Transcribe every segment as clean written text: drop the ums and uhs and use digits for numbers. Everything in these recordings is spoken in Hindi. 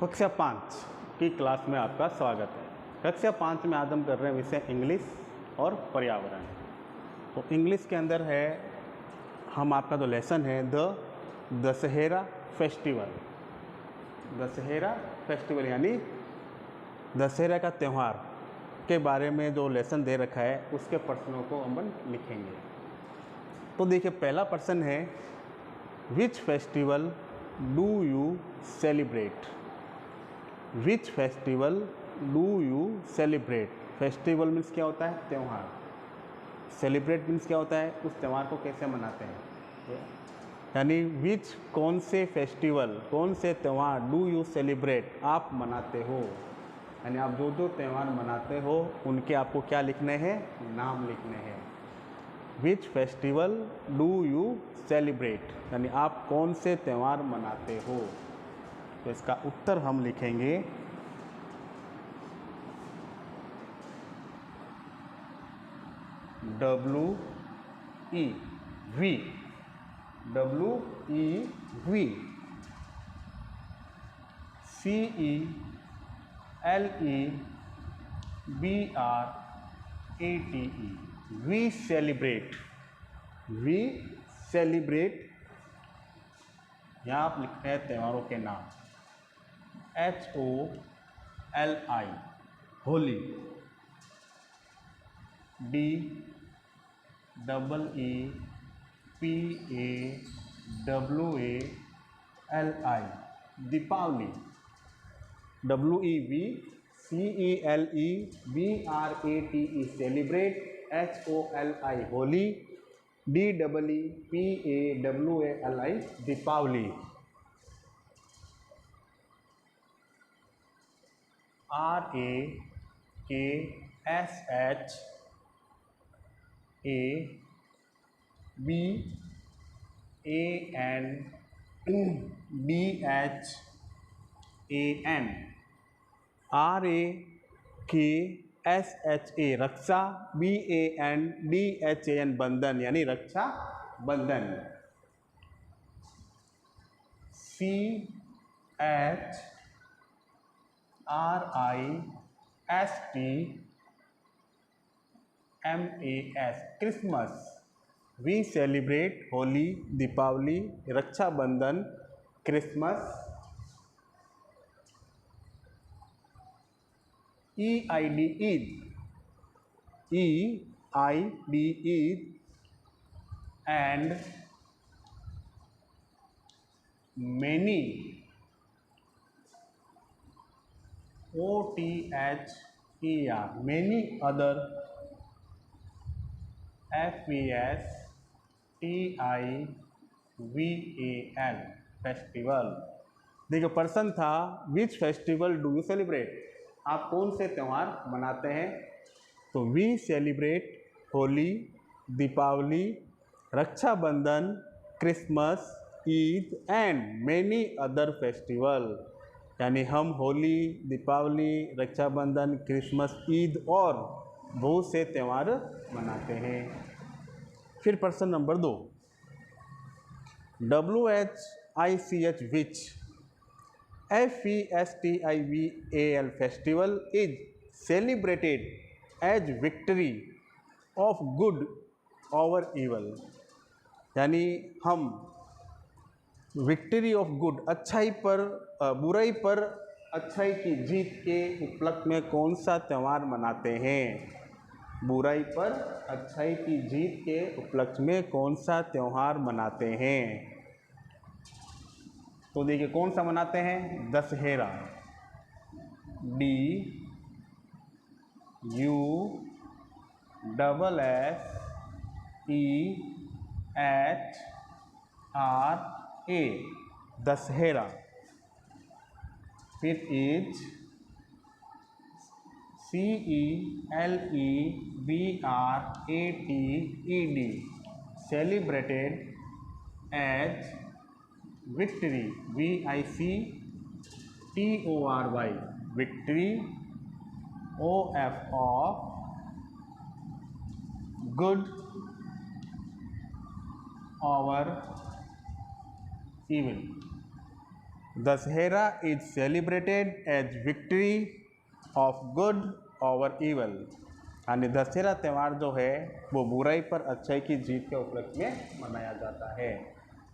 कक्षा 5 की क्लास में आपका स्वागत है। कक्षा 5 में आज हम कर रहे हैं विषय इंग्लिश और पर्यावरण। तो इंग्लिश के अंदर है हम आपका जो लेसन है दशहरा फेस्टिवल। दशहरा फेस्टिवल यानी दशहरा का त्यौहार के बारे में जो लेसन दे रखा है उसके प्रश्नों को हम लिखेंगे। तो देखिए पहला प्रश्न है विच festival do you celebrate. Which festival do you celebrate. Festival means क्या होता है? त्यौहार। सेलिब्रेट मीन्स क्या होता है? उस त्यौहार को कैसे मनाते हैं। यानी विच कौन से फेस्टिवल, कौन से त्यौहार डू यू सेलिब्रेट आप मनाते हो। यानी आप जो जो त्यौहार मनाते हो उनके आपको क्या लिखने हैं? नाम लिखने हैं। विच फेस्टिवल डू यू सेलिब्रेट यानी आप कौन से त्यौहार मनाते हो। तो इसका उत्तर हम लिखेंगे WE we. WE CELEBRATE। We celebrate. We celebrate यहाँ आप लिखते हैं त्योहारों के नाम। HOLI Holi. DEEPAWALI Deepavali. WEVCELEBRATE celebrate. HOLI Holi. DEEPAWALI Deepavali. RAKSHA Raksha. BANDHAN Bandhan यानी Raksha Bandhan. CHRISTMAS Christmas. We celebrate Holi, Deepawali, Rakshabandhan, Christmas. EID Eid. EID Eid and many OTHER many other FESTIVAL festival. देखिए प्रश्न था which festival do you celebrate, आप कौन से त्यौहार मनाते हैं। तो we celebrate Holi, Deepawali, Rakshabandhan, Christmas, Eid and many other festival. यानी हम होली, दीपावली, रक्षाबंधन, क्रिसमस, ईद और बहुत से त्यौहार मनाते हैं। फिर प्रश्न नंबर 2 WHICH which. FESTIVAL festival is celebrated as victory of good over evil. यानी हम विक्ट्री ऑफ गुड, अच्छाई पर बुराई पर अच्छाई की जीत के उपलक्ष्य में कौन सा त्यौहार मनाते हैं। बुराई पर अच्छाई की जीत के उपलक्ष्य में कौन सा त्यौहार मनाते हैं। तो देखिए कौन सा मनाते हैं? दशहरा। DUSSEHRA दशहरा। फिर it CELEBRATED celebrated as victory. VICTORY victory OF good over evil. Dussehra is celebrated as victory of good over evil, यानी दशहरा त्यौहार जो है वो बुराई पर अच्छाई की जीत के उपलक्ष्य में मनाया जाता है।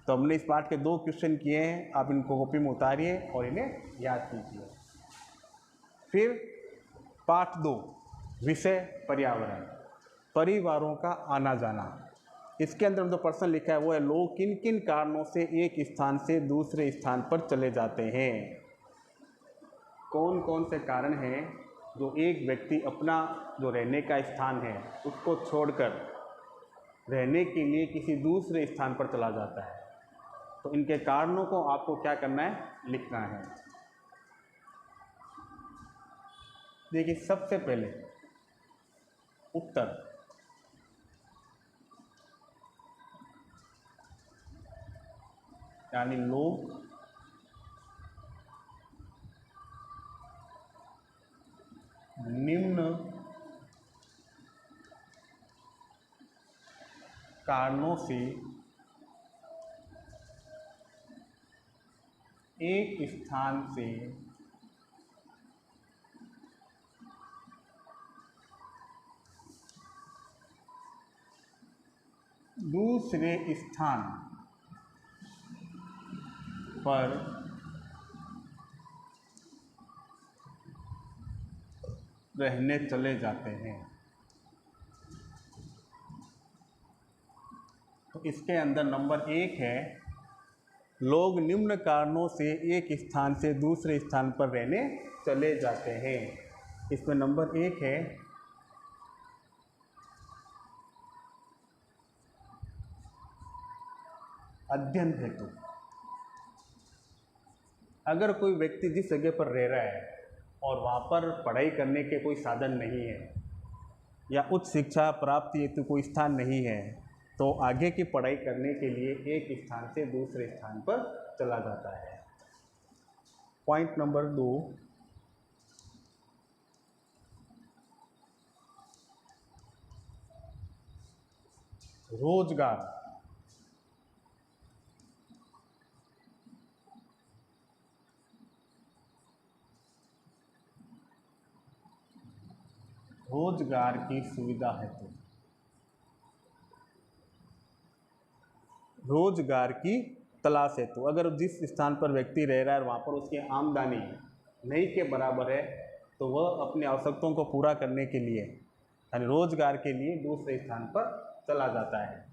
तो हमने इस पाठ के 2 क्वेश्चन किए हैं, आप इनको कॉपी में उतारिए और इन्हें याद कीजिए। फिर पाठ 2 विषय पर्यावरण, परिवारों का आना जाना। इसके अंदर जो प्रश्न लिखा है वो है लोग किन किन कारणों से एक स्थान से दूसरे स्थान पर चले जाते हैं। कौन कौन से कारण हैं जो एक व्यक्ति अपना जो रहने का स्थान है उसको छोड़कर रहने के लिए किसी दूसरे स्थान पर चला जाता है। तो इनके कारणों को आपको क्या करना है, लिखना है। देखिए सबसे पहले उत्तर, यानी लोग निम्न कारणों से एक स्थान से दूसरे स्थान पर रहने चले जाते हैं। तो इसके अंदर नंबर 1 है लोग निम्न कारणों से एक स्थान से दूसरे स्थान पर रहने चले जाते हैं। इसमें नंबर 1 है अध्ययन हेतु। अगर कोई व्यक्ति जिस जगह पर रह रहा है और वहाँ पर पढ़ाई करने के कोई साधन नहीं है या उच्च शिक्षा प्राप्ति हेतु कोई स्थान नहीं है, तो आगे की पढ़ाई करने के लिए एक स्थान से दूसरे स्थान पर चला जाता है। पॉइंट नंबर 2, रोजगार। रोजगार की सुविधा हेतु, रोजगार की तलाश हेतु। अगर जिस स्थान पर व्यक्ति रह रहा है वहाँ पर उसकी आमदनी नहीं के बराबर है तो वह अपनी आवश्यकताओं को पूरा करने के लिए यानी रोजगार के लिए दूसरे स्थान पर चला जाता है।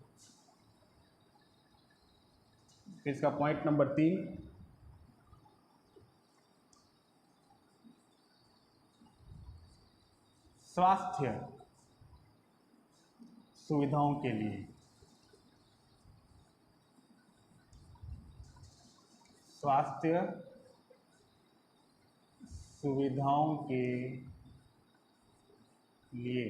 इसका पॉइंट नंबर 3, स्वास्थ्य सुविधाओं के लिए, स्वास्थ्य सुविधाओं के लिए,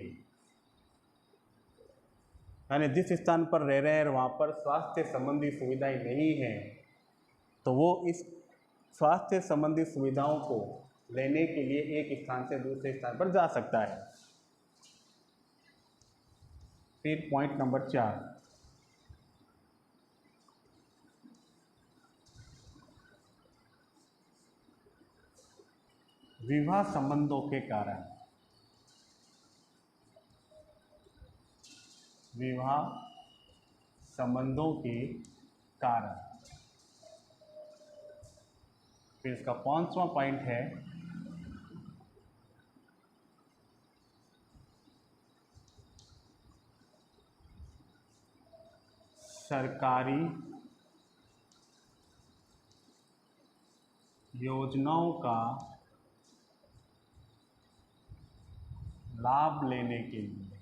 यानी जिस स्थान पर रह रहे हैं वहाँ पर स्वास्थ्य संबंधी सुविधाएं नहीं हैं तो वो इस स्वास्थ्य संबंधी सुविधाओं को लेने के लिए एक स्थान से दूसरे स्थान पर जा सकता है। फिर पॉइंट नंबर 4, विवाह संबंधों के कारण, विवाह संबंधों के कारण। फिर इसका 5वां पॉइंट है सरकारी योजनाओं का लाभ लेने के लिए,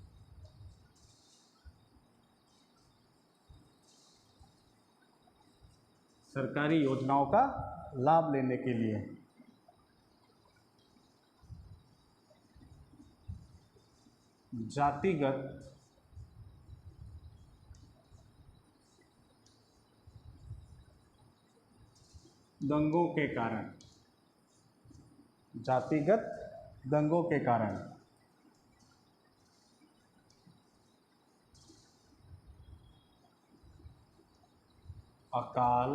सरकारी योजनाओं का लाभ लेने के लिए। जातिगत दंगों के कारण, जातिगत दंगों के कारण। अकाल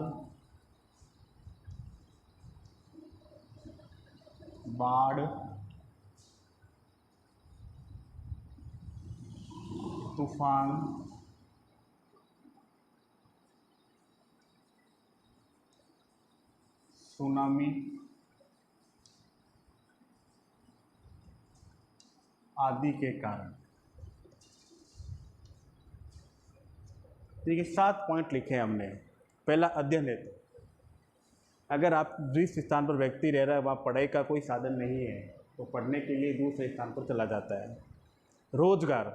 बाढ़, तूफान, सुनामी आदि के कारण। देखिए 7 पॉइंट लिखे हमने। पहला, अध्ययन हेतु। अगर आप जिस स्थान पर व्यक्ति रह रहा है वहाँ पढ़ाई का कोई साधन नहीं है तो पढ़ने के लिए दूसरे स्थान पर चला जाता है। रोजगार,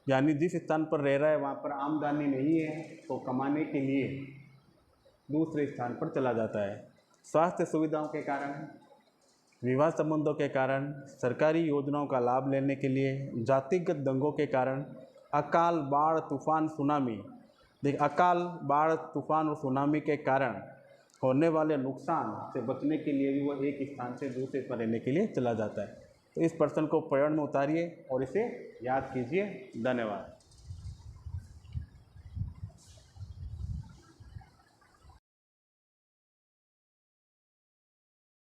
यानी जिस स्थान पर रह रहा है वहाँ पर आमदनी नहीं है तो कमाने के लिए दूसरे स्थान पर चला जाता है। स्वास्थ्य सुविधाओं के कारण, विवाह संबंधों के कारण, सरकारी योजनाओं का लाभ लेने के लिए, जातिगत दंगों के कारण, अकाल, बाढ़, तूफान, सुनामी। देखिए अकाल, बाढ़, तूफान और सुनामी के कारण होने वाले नुकसान से बचने के लिए भी वह एक स्थान से दूसरे पर रहने के लिए चला जाता है। तो इस प्रश्न को प्रयोग में उतारिए और इसे याद कीजिए। धन्यवाद।